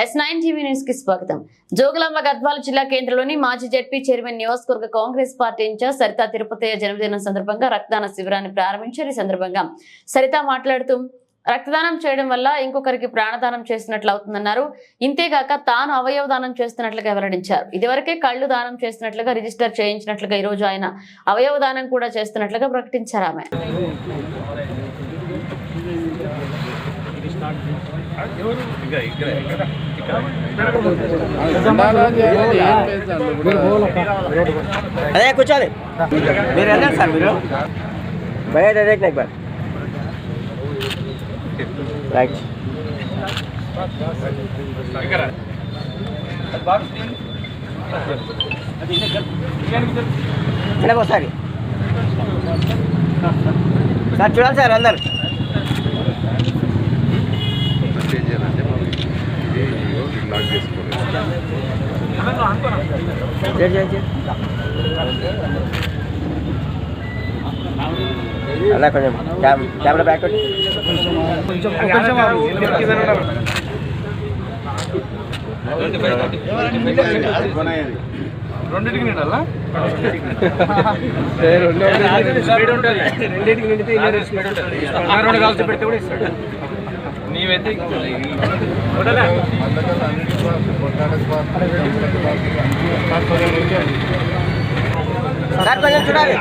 S9 TV news కి స్వాగతం. జోగులాంబ గద్వాల జిల్లా కేంద్రంలోని మాజీ జెడ్పీ చైర్మన్ నియోజకవర్గ కాంగ్రెస్ పార్టీ ఇన్ఛార్జ్ సరితా తిరుపతయ్య జన్మదినం సందర్భంగా రక్తదాన శిబిరాన్ని ప్రారంభించారు. ఈ సందర్భంగా సరితా మాట్లాడుతూ రక్తదానం చేయడం వల్ల ఇంకొకరికి ప్రాణదానం చేస్తున్నట్లు అవుతుందన్నారు. ఇంతేగాక తాను అవయవ దానం చేస్తున్నట్లుగా వెల్లడించారు. ఇదివరకే కళ్ళు దానం చేస్తున్నట్లుగా రిజిస్టర్ చేయించినట్లుగా ఈ రోజు ఆయన అవయవ దానం కూడా చేస్తున్నట్లుగా ప్రకటించారు. ఆమె అదే కూర్చోండి మీరు వెళ్ళండి సార్ మీరు బయట రైట్ ఒకసారి సార్ చూడాలి సార్ అందరు అలా కొంచెం కెమెరా బ్యాక్ రెండింటికి నిండాలా రెండింటికి నిండితే రెండు కాల్సి పెడితే కూడా ఇస్తాడు. నీవైతే సార్ కొంచెం చూడాలి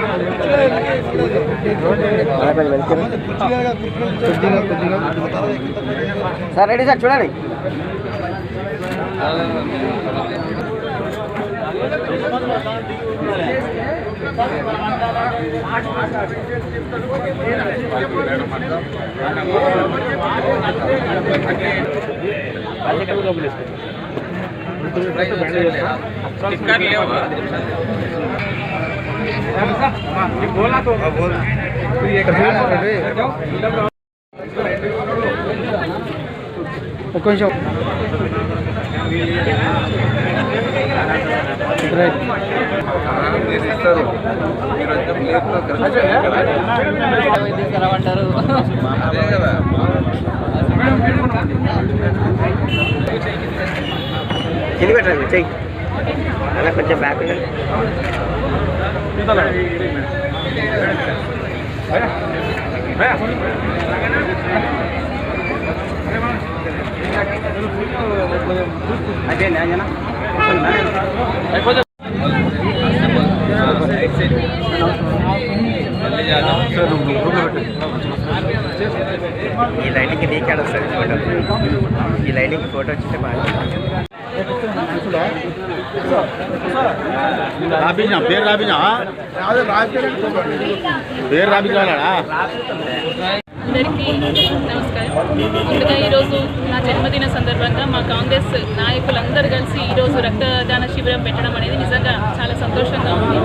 సార్ రెడీ సార్ చూడాలి కొంచెం కింది పెట్టండి చెయ్యి అలా కొంచెం బ్యాక్ అదే ఈ లైటింగ్కి నీకాడ వస్తుంది ఫోటో ఈ లైటింగ్కి ఫోటో వచ్చితే బాగా పేరు రాబిజా పేరు రాబిజాడా. అందరికీ నమస్కారం. ముందుగా ఈరోజు నా జన్మదిన సందర్భంగా మా కాంగ్రెస్ నాయకులందరూ కలిసి ఈరోజు రక్తదాన శిబిరం పెట్టడం అనేది నిజంగా చాలా సంతోషంగా ఉంది.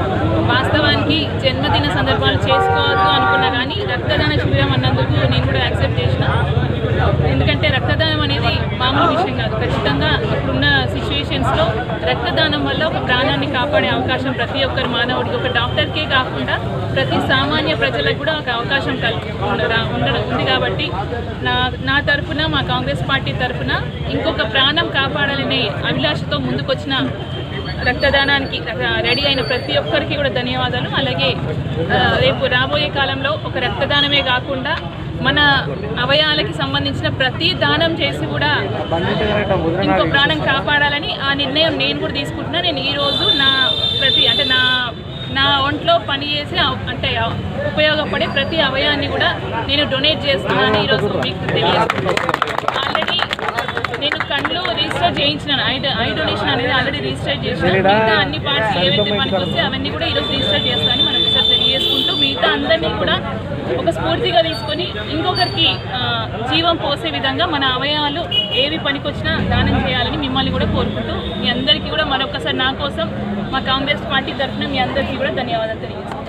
వాస్తవానికి జన్మదిన సందర్భాలు చేసుకోవద్దు అనుకున్నా కానీ రక్తదాన శిబిరం అన్నందుకు నేను కూడా యాక్సెప్ట్ చేసిన. ఎందుకంటే రక్తదానం అనేది మామూలు విషయం కాదు. ఖచ్చితంగా ఇప్పుడున్న సిచ్యువేషన్స్లో రక్తదానం వల్ల ఒక ప్రాణాన్ని కాపాడే అవకాశం ప్రతి ఒక్కరు మానవుడికి, ఒక డాక్టర్కే కాకుండా ప్రతి సామాన్య ప్రజలకు కూడా ఒక అవకాశం ఉంది. కాబట్టి నా తరఫున, మా కాంగ్రెస్ పార్టీ తరఫున ఇంకొక ప్రాణం కాపాడాలనే అభిలాషతో ముందుకొచ్చిన రక్తదానానికి రెడీ అయిన ప్రతి ఒక్కరికి కూడా ధన్యవాదాలు. అలాగే రేపు రాబోయే కాలంలో ఒక రక్తదానమే కాకుండా మన అవయవాలకి సంబంధించిన ప్రతి దానం చేసి కూడా ఇంకో ప్రాణం కాపాడాలని ఆ నిర్ణయం నేను కూడా తీసుకుంటున్నా. నేను ఈరోజు నా ఒంట్లో పనిచేసి అంటే ఉపయోగపడే ప్రతి అవయవాన్ని కూడా నేను డొనేట్ చేస్తున్నాను ఈరోజు మీకు తెలియజేస్తున్నాను. ఆల్రెడీ నేను కళ్ళు రిజిస్టర్ చేయించినాను. ఐ డొనేషన్ అనేది ఆల్రెడీ రిజిస్టర్ చేసినాను. మిగతా అన్ని పార్ట్స్ ఏవైతే మనకు వస్తే అవన్నీ కూడా ఈరోజు రిజిస్టర్ చేస్తానని మనం ఒకసారి తెలియజేసుకుంటూ మిగతా అందరినీ కూడా ఒక స్ఫూర్తిగా తీసుకొని ఇంకొకరికి జీవం పోసే విధంగా మన అవయవాలు ఏవి పనికొచ్చినా దానం చేయాలని మిమ్మల్ని కూడా కోరుకుంటూ మీ అందరికీ కూడా మరొకసారి నా కోసం మా కాంగ్రెస్ పార్టీ తరఫున మీ అందరికీ కూడా ధన్యవాదాలు తెలియజేస్తాను.